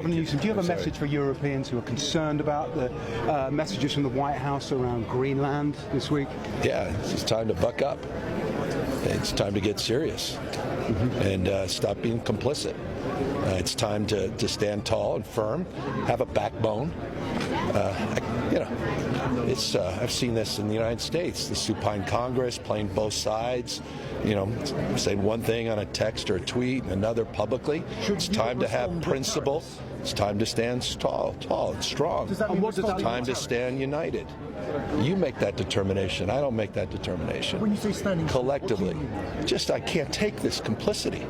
Newsom, do you have a message for Europeans who are concerned about the messages from the White House around Greenland this week? Yeah, it's time to buck up. It's time to get serious and stop being complicit. It's time to stand tall and firm, have a backbone. I've seen this in the United States, the supine Congress playing both sides, saying one thing on a text or a tweet and another publicly. It's time to have principle. It's time to stand tall and strong. It's time to stand united. You make that determination. I don't make that determination. When you say standing collectively, I can't take this complicity.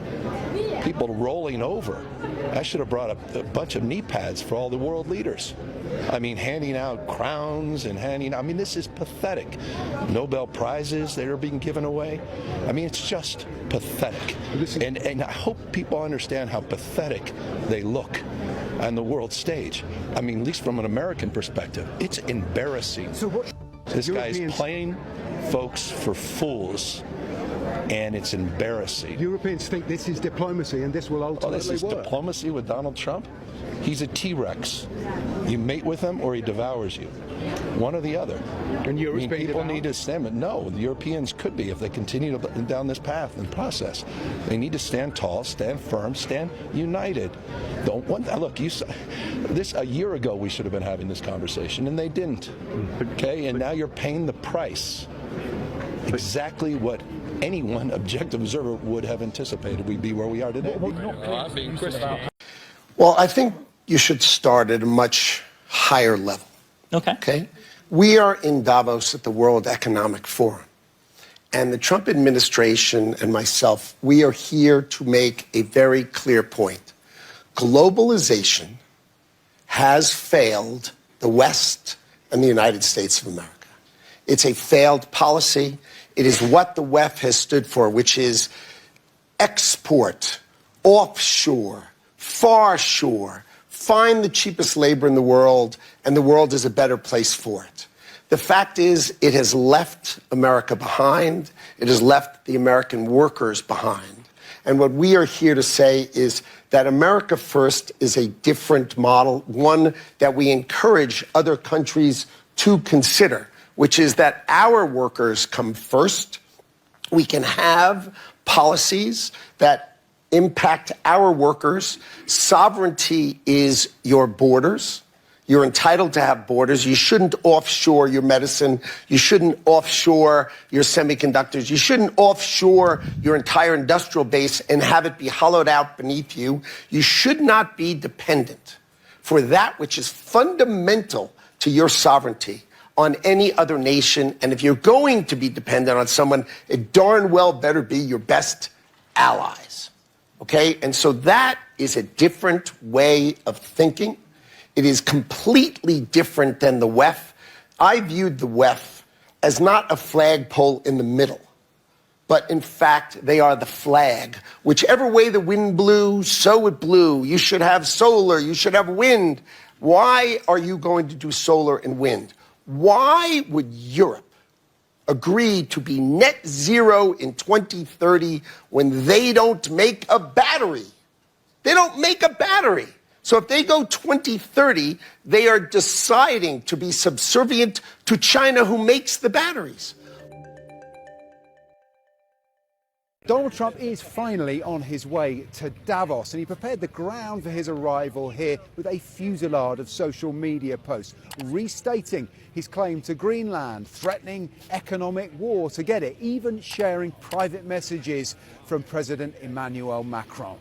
People rolling over. I should have brought a bunch of knee pads for all the world leaders. Handing out crowns and this is pathetic. Nobel Prizes that are being given away. It's just pathetic. And I hope people understand how pathetic they look on the world stage. At least from an American perspective, it's embarrassing. This guy's playing folks for fools, and it's embarrassing. Europeans think this is diplomacy, and this will ultimately work. This is diplomacy with Donald Trump? He's a T-Rex. You mate with him or he devours you. One or the other. And people need to stand, but no, the Europeans could be if they continue down this path and process. They need to stand tall, stand firm, stand united. A year ago we should have been having this conversation, and they didn't. Okay, and now you're paying the price. Exactly what anyone objective observer would have anticipated we'd be where we are today. Well, I think you should start at a much higher level. Okay. We are in Davos at the World Economic Forum. And the Trump administration and myself, we are here to make a very clear point. Globalization has failed the West and the United States of America. It's a failed policy. It is what the WEF has stood for, which is export, offshore, far shore, find the cheapest labor in the world, and the world is a better place for it. The fact is, it has left America behind. It has left the American workers behind. And what we are here to say is that America First is a different model, one that we encourage other countries to consider, which is that our workers come first. We can have policies that impact our workers. Sovereignty is your borders. You're entitled to have borders. You shouldn't offshore your medicine. You shouldn't offshore your semiconductors. You shouldn't offshore your entire industrial base and have it be hollowed out beneath you. You should not be dependent for that which is fundamental to your sovereignty on any other nation. And if you're going to be dependent on someone, it darn well better be your best allies. Okay? And so that is a different way of thinking. It is completely different than the WEF. I viewed the WEF as not a flagpole in the middle, but in fact, they are the flag. Whichever way the wind blew, so it blew. You should have solar, you should have wind. Why are you going to do solar and wind? Why would Europe agree to be net zero in 2030 when they don't make a battery? They don't make a battery. So if they go 2030, they are deciding to be subservient to China, who makes the batteries. Donald Trump is finally on his way to Davos, and he prepared the ground for his arrival here with a fusillade of social media posts, restating his claim to Greenland, threatening economic war to get it, even sharing private messages from President Emmanuel Macron.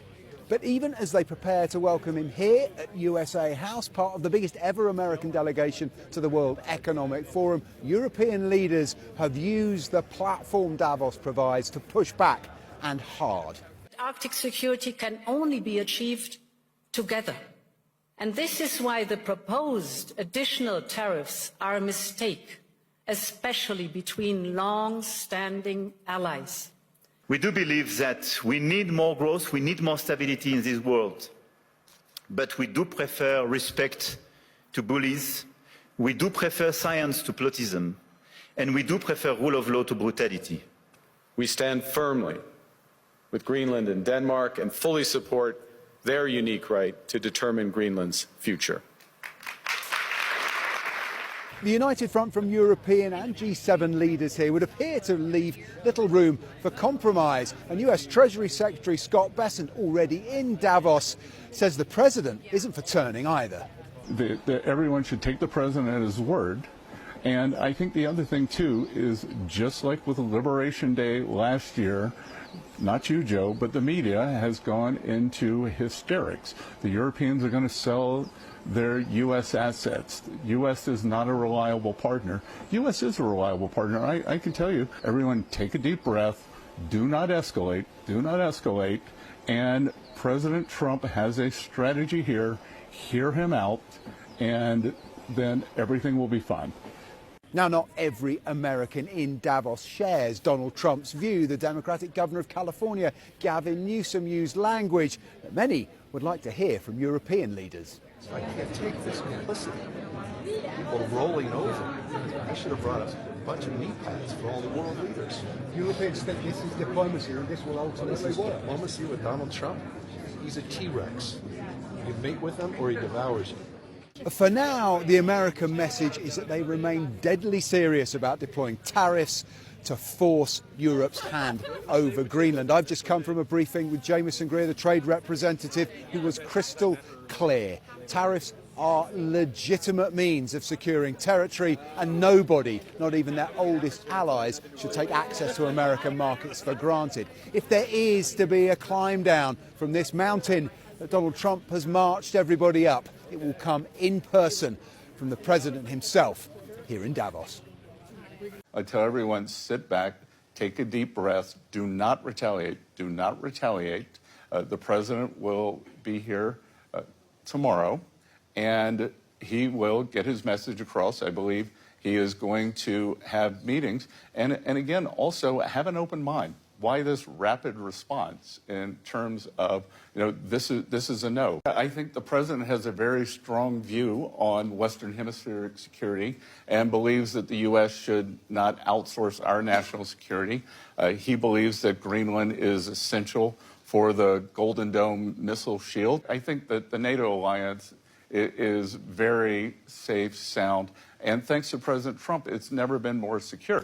But even as they prepare to welcome him here at USA House, part of the biggest ever American delegation to the World Economic Forum, European leaders have used the platform Davos provides to push back, and hard. Arctic security can only be achieved together. And this is why the proposed additional tariffs are a mistake, especially between long-standing allies. We do believe that we need more growth, we need more stability in this world. But we do prefer respect to bullies, we do prefer science to plotism, and we do prefer rule of law to brutality. We stand firmly with Greenland and Denmark and fully support their unique right to determine Greenland's future. The united front from European and G7 leaders here would appear to leave little room for compromise. And US Treasury Secretary Scott Bessent, already in Davos, says the president isn't for turning either. Everyone should take the president at his word. And I think the other thing, too, is just like with Liberation Day last year, not you, Joe, but the media has gone into hysterics. The Europeans are going to sell their U.S. assets. The U.S. is not a reliable partner. U.S. is a reliable partner. I can tell you, everyone take a deep breath. Do not escalate. Do not escalate. And President Trump has a strategy here. Hear him out, and then everything will be fine. Now, not every American in Davos shares Donald Trump's view. The Democratic governor of California, Gavin Newsom, used language that many would like to hear from European leaders. I can't take this complicity. People rolling over. I should have brought a bunch of knee pads for all the world leaders. Europeans think this is diplomacy and this will ultimately work. Diplomacy with Donald Trump? He's a T-Rex. You mate with him or he devours you. For now, the American message is that they remain deadly serious about deploying tariffs to force Europe's hand over Greenland. I've just come from a briefing with Jamieson Greer, the trade representative, who was crystal clear. Tariffs are legitimate means of securing territory, and nobody, not even their oldest allies, should take access to American markets for granted. If there is to be a climb down from this mountain that Donald Trump has marched everybody up, it will come in person from the president himself here in Davos. I tell everyone, sit back, take a deep breath, do not retaliate, do not retaliate. The president will be here tomorrow, and he will get his message across. I believe he is going to have meetings, and again, also have an open mind. Why this rapid response in terms of, this is a no. I think the president has a very strong view on Western Hemispheric security and believes that the U.S. should not outsource our national security. He believes that Greenland is essential for the Golden Dome missile shield. I think that the NATO alliance is very safe, sound, and thanks to President Trump, it's never been more secure.